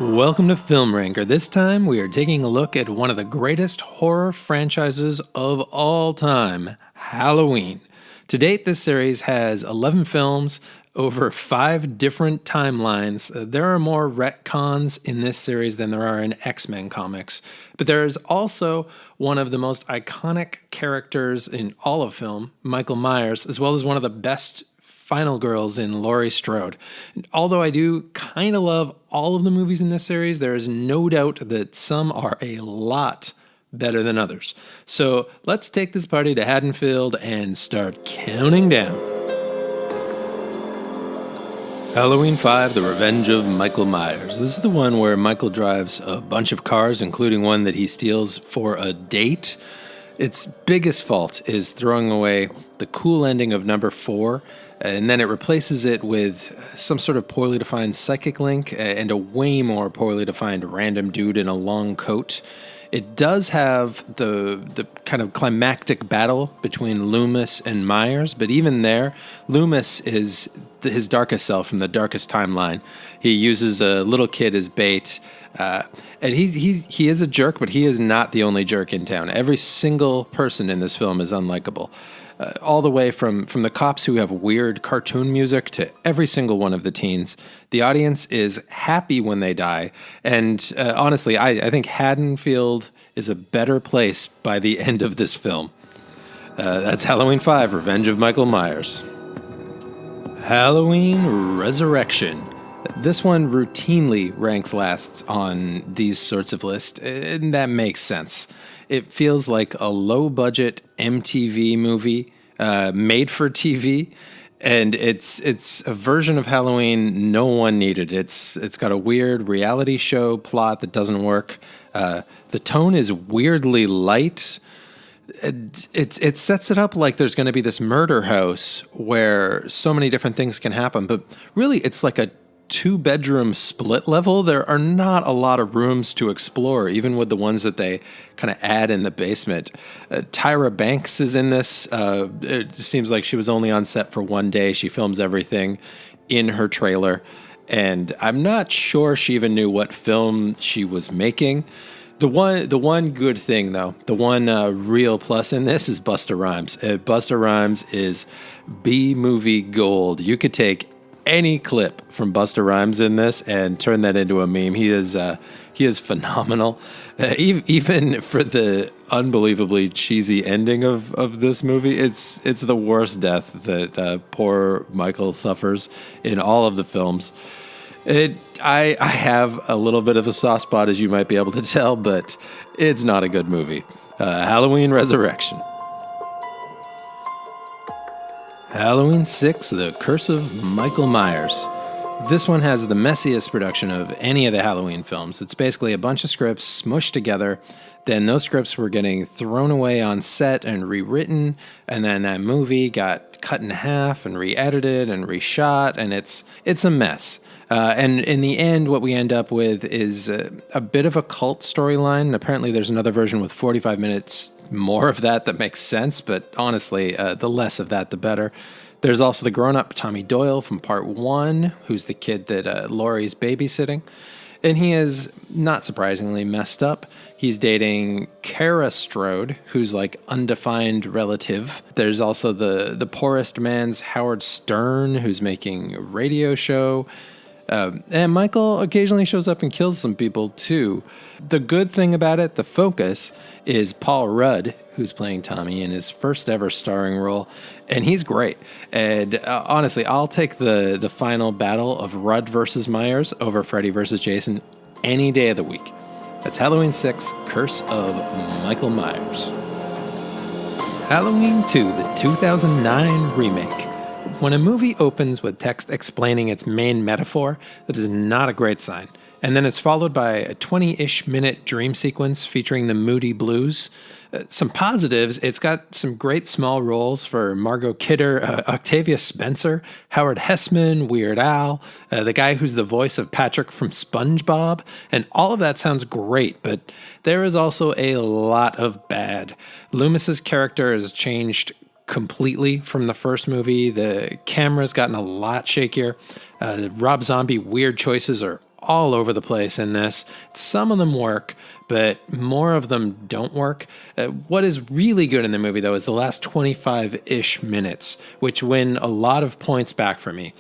Welcome to Film Ranker. This time we are taking a look at one of the greatest horror franchises of all time, Halloween. To date, this series has 11 films over 5 different timelines. There are more retcons in this series than there are in X-Men comics. But there is also one of the most iconic characters in all of film, Michael Myers, as well as one of the best final girls in Laurie Strode. And although I do kind of love all of the movies in this series, there is no doubt that some are a lot better than others. So let's take this party to Haddonfield and start counting down. Halloween 5, The Revenge of Michael Myers. This is the one where Michael drives a bunch of cars, including one that he steals for a date. Its biggest fault is throwing away the cool ending of number 4, and then it replaces it with some sort of poorly defined psychic link and a way more poorly defined random dude in a long coat. It does have the kind of climactic battle between Loomis and Myers, but even there, Loomis is his darkest self from the darkest timeline. He uses a little kid as bait, and he is a jerk, but he is not the only jerk in town. Every single person in this film is unlikable. All the way from the cops who have weird cartoon music to every single one of the teens. The audience is happy when they die. And honestly, I think Haddonfield is a better place by the end of this film. That's Halloween 5, Revenge of Michael Myers. Halloween Resurrection. This one routinely ranks last on these sorts of lists, and that makes sense. It feels like a low-budget MTV movie made for TV, and it's a version of Halloween no one needed. It's got a weird reality show plot that doesn't work. The tone is weirdly light. It sets it up like there's going to be this murder house where so many different things can happen, but really it's like a 2-bedroom split level. There are not a lot of rooms to explore, even with the ones that they kind of add in the basement. Tyra Banks is in this. It seems like she was only on set for one day. She films everything in her trailer, and I'm not sure she even knew what film she was making. The one good thing, though, the one real plus in this is Busta Rhymes. Busta Rhymes is B-movie gold. You could take any clip from Busta Rhymes in this and turn that into a meme. He is phenomenal. Even for the unbelievably cheesy ending of this movie, it's the worst death that poor Michael suffers in all of the films. I have a little bit of a soft spot, as you might be able to tell, but it's not a good movie. Halloween Resurrection. Halloween 6, The Curse of Michael Myers. This one has the messiest production of any of the Halloween films. It's basically a bunch of scripts smushed together. Then those scripts were getting thrown away on set and rewritten, and then that movie got cut in half and re-edited and reshot, and it's a mess. And in the end, what we end up with is a bit of a cult storyline. Apparently there's another version with 45 minutes more of that makes sense, but honestly, the less of that, the better. There's also the grown-up Tommy Doyle from part 1, who's the kid that Laurie's babysitting. And he is, not surprisingly, messed up. He's dating Kara Strode, who's like undefined relative. There's also the poorest man's Howard Stern, who's making a radio show. And Michael occasionally shows up and kills some people, too. The good thing about it, the focus, is Paul Rudd, who's playing Tommy in his first ever starring role, and he's great. And honestly, I'll take the final battle of Rudd versus Myers over Freddy versus Jason any day of the week. That's Halloween 6, Curse of Michael Myers. Halloween 2, the 2009 remake. When a movie opens with text explaining its main metaphor, that is not a great sign. And then it's followed by a 20-ish minute dream sequence featuring the Moody Blues. Some positives, it's got some great small roles for Margot Kidder, Octavia Spencer, Howard Hessman, Weird Al, the guy who's the voice of Patrick from SpongeBob, and all of that sounds great, but there is also a lot of bad. Loomis's character has changed completely from the first movie. The camera's gotten a lot shakier. Rob Zombie weird choices are all over the place in this. Some of them work, but more of them don't work. What is really good in the movie, though, is the last 25-ish minutes, which win a lot of points back for me.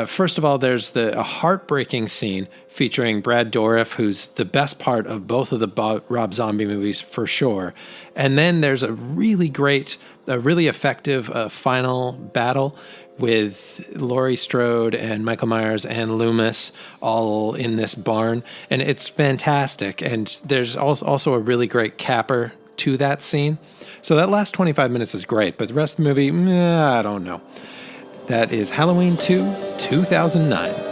First of all, there's a heartbreaking scene featuring Brad Dourif, who's the best part of both of the Rob Zombie movies for sure. And then there's a really effective final battle with Laurie Strode and Michael Myers and Loomis all in this barn. And it's fantastic. And there's also a really great capper to that scene. So that last 25 minutes is great, but the rest of the movie, I don't know. That is Halloween 2, 2009.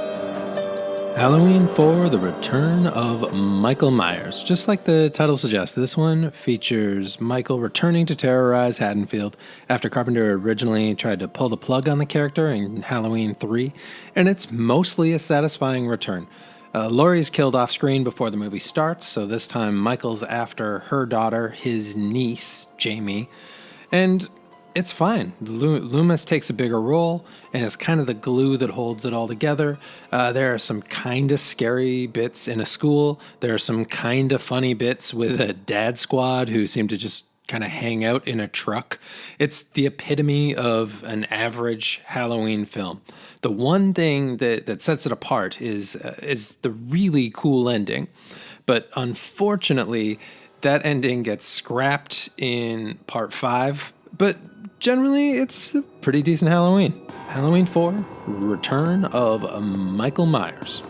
Halloween 4, The Return of Michael Myers. Just like the title suggests, this one features Michael returning to terrorize Haddonfield after Carpenter originally tried to pull the plug on the character in Halloween 3, and it's mostly a satisfying return. Laurie's killed off screen before the movie starts, so this time Michael's after her daughter, his niece, Jamie, and it's fine. Loomis takes a bigger role, and it's kind of the glue that holds it all together. There are some kind of scary bits in a school. There are some kind of funny bits with a dad squad who seem to just kind of hang out in a truck. It's the epitome of an average Halloween film. The one thing that sets it apart is the really cool ending. But unfortunately, that ending gets scrapped in part 5. But generally, it's a pretty decent Halloween. Halloween 4, Return of Michael Myers.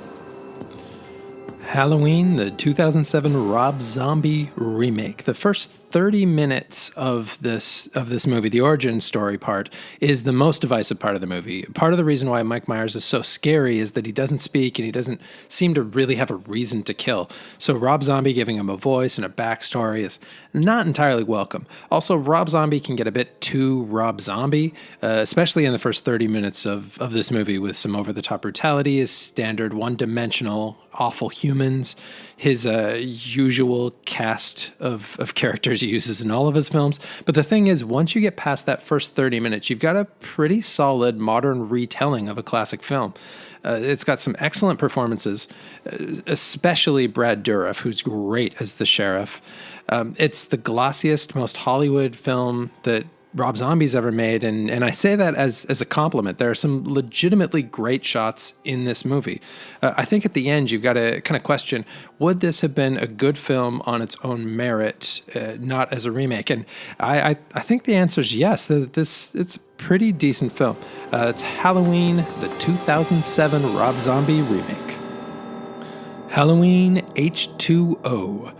Halloween, the 2007 Rob Zombie remake. The first 30 minutes of this movie, the origin story part, is the most divisive part of the movie. Part of the reason why Mike Myers is so scary is that he doesn't speak and he doesn't seem to really have a reason to kill. So Rob Zombie giving him a voice and a backstory is not entirely welcome. Also, Rob Zombie can get a bit too Rob Zombie, especially in the first 30 minutes of this movie with some over-the-top brutality, his standard one-dimensional awful humans, his usual cast of characters he uses in all of his films. But the thing is, once you get past that first 30 minutes, you've got a pretty solid modern retelling of a classic film. It's got some excellent performances, especially Brad Dourif, who's great as the sheriff. It's the glossiest, most Hollywood film that Rob Zombie's ever made, and I say that as a compliment. There are some legitimately great shots in this movie. I think at the end you've got to kind of question, would this have been a good film on its own merit, not as a remake? And I think the answer is yes. It's a pretty decent film. It's Halloween, the 2007 Rob Zombie remake. Halloween H2O.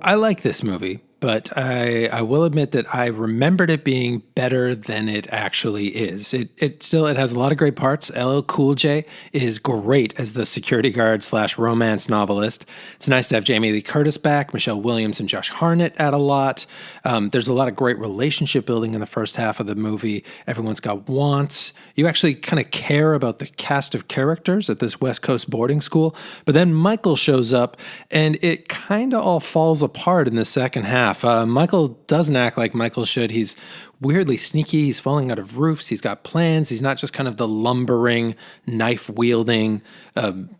I like this movie, but I will admit that I remembered it being better than it actually is. It still has a lot of great parts. LL Cool J is great as the security guard / romance novelist. It's nice to have Jamie Lee Curtis back. Michelle Williams and Josh Hartnett add a lot. There's a lot of great relationship building in the first half of the movie. Everyone's got wants. You actually kind of care about the cast of characters at this West Coast boarding school. But then Michael shows up, and it kind of all falls apart in the second half. Michael doesn't act like Michael should. He's weirdly sneaky. He's falling out of roofs. He's got plans. He's not just kind of the lumbering, knife-wielding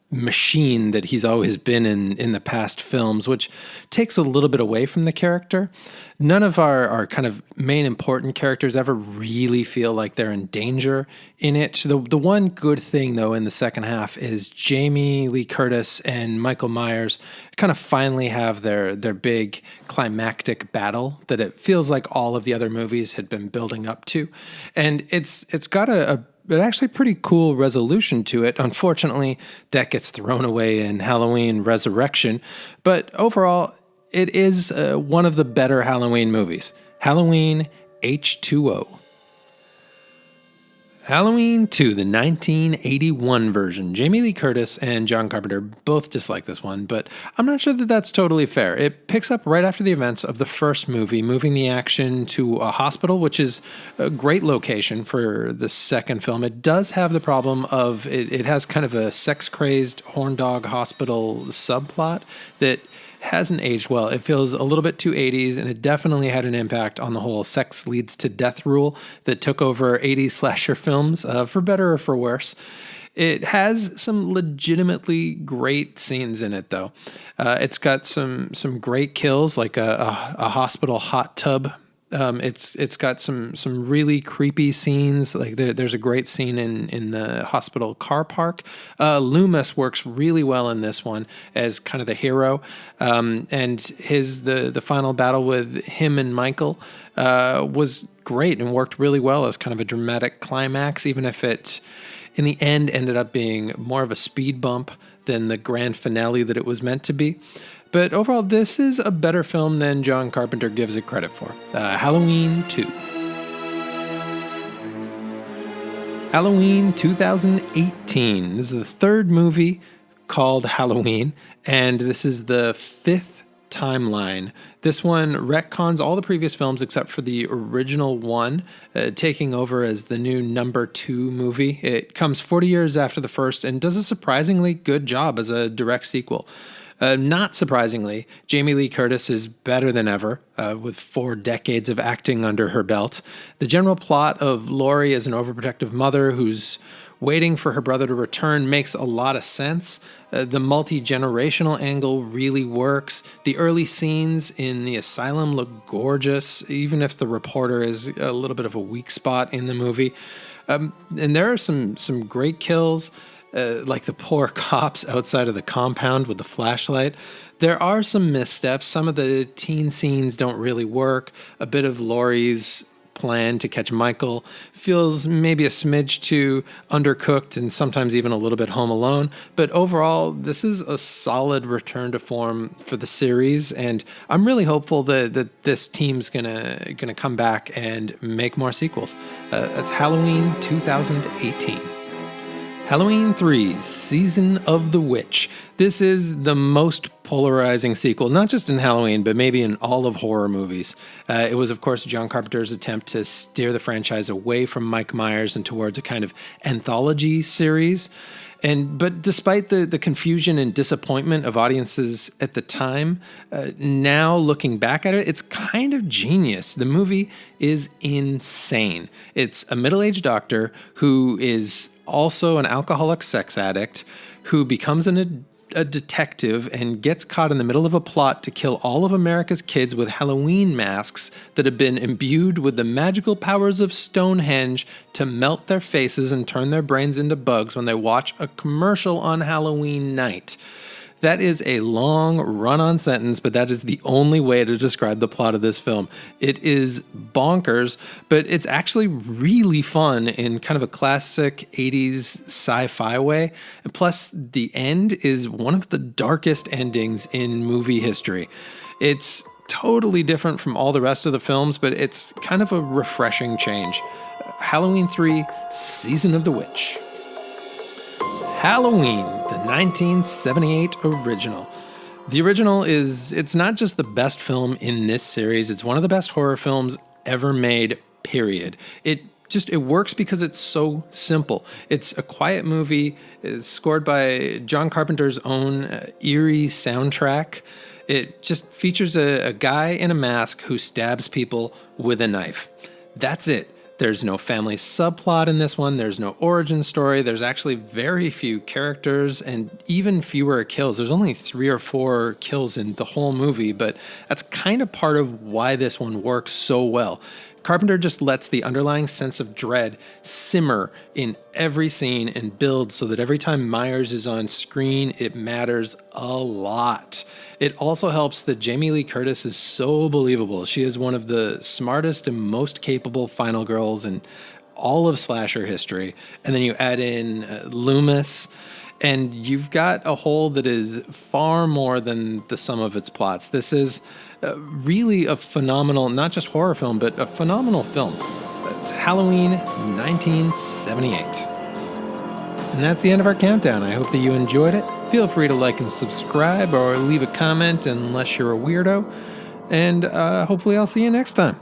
machine that he's always been in the past films, which takes a little bit away from the character. None of our kind of main important characters ever really feel like they're in danger in it. The one good thing, though, in the second half is Jamie Lee Curtis and Michael Myers kind of finally have their big climactic battle that it feels like all of the other movies had been building up to. And it's got an actually pretty cool resolution to it. Unfortunately, that gets thrown away in Halloween Resurrection. But overall, it is one of the better Halloween movies. Halloween H2O. Halloween 2, the 1981 version. Jamie Lee Curtis and John Carpenter both dislike this one, but I'm not sure that that's totally fair. It picks up right after the events of the first movie, moving the action to a hospital, which is a great location for the second film. It does have the problem of it has kind of a sex-crazed horn dog hospital subplot that hasn't aged well. It feels a little bit too 80s, and it definitely had an impact on the whole sex leads to death rule that took over 80s slasher films, for better or for worse. It has some legitimately great scenes in it, though. It's got some great kills, like a hospital hot tub. It's got some really creepy scenes. Like there's a great scene in the hospital car park. Loomis works really well in this one as kind of the hero, and the final battle with him and Michael was great and worked really well as kind of a dramatic climax, even if it in the end ended up being more of a speed bump than the grand finale that it was meant to be. But overall, this is a better film than John Carpenter gives it credit for. Halloween 2. Halloween 2018. This is the third movie called Halloween, and this is the fifth timeline. This one retcons all the previous films except for the original one, taking over as the new number 2 movie. It comes 40 years after the first and does a surprisingly good job as a direct sequel. Not surprisingly, Jamie Lee Curtis is better than ever, with 4 decades of acting under her belt. The general plot of Laurie as an overprotective mother who's waiting for her brother to return makes a lot of sense. The multi-generational angle really works. The early scenes in the asylum look gorgeous, even if the reporter is a little bit of a weak spot in the movie. And there are some great kills. Like the poor cops outside of the compound with the flashlight. There are some missteps. Some of the teen scenes don't really work. A bit of Laurie's plan to catch Michael feels maybe a smidge too undercooked and sometimes even a little bit Home Alone. But overall, this is a solid return to form for the series, and I'm really hopeful that this team's gonna come back and make more sequels. That's Halloween 2018. Halloween 3, Season of the Witch. This is the most polarizing sequel, not just in Halloween, but maybe in all of horror movies. It was, of course, John Carpenter's attempt to steer the franchise away from Mike Myers and towards a kind of anthology series. But despite the confusion and disappointment of audiences at the time, now looking back at it, it's kind of genius. The movie is insane. It's a middle-aged doctor who is also an alcoholic sex addict who becomes a detective and gets caught in the middle of a plot to kill all of America's kids with Halloween masks that have been imbued with the magical powers of Stonehenge to melt their faces and turn their brains into bugs when they watch a commercial on Halloween night. That is a long run-on sentence, but that is the only way to describe the plot of this film. It is bonkers, but it's actually really fun in kind of a classic 80s sci-fi way. And plus, the end is one of the darkest endings in movie history. It's totally different from all the rest of the films, but it's kind of a refreshing change. Halloween 3, Season of the Witch. Halloween, the 1978 original. The original it's not just the best film in this series, it's one of the best horror films ever made, period. It works because it's so simple. It's a quiet movie. It's scored by John Carpenter's own eerie soundtrack. It just features a guy in a mask who stabs people with a knife. That's it. There's no family subplot in this one. There's no origin story. There's actually very few characters and even fewer kills. There's only 3 or 4 kills in the whole movie, but that's kind of part of why this one works so well. Carpenter just lets the underlying sense of dread simmer in every scene and build so that every time Myers is on screen, it matters a lot. It also helps that Jamie Lee Curtis is so believable. She is one of the smartest and most capable final girls in all of slasher history. And then you add in Loomis, and you've got a whole that is far more than the sum of its plots. This is really a phenomenal, not just horror film, but a phenomenal film. Halloween 1978. And that's the end of our countdown. I hope that you enjoyed it. Feel free to like and subscribe or leave a comment unless you're a weirdo. And hopefully I'll see you next time.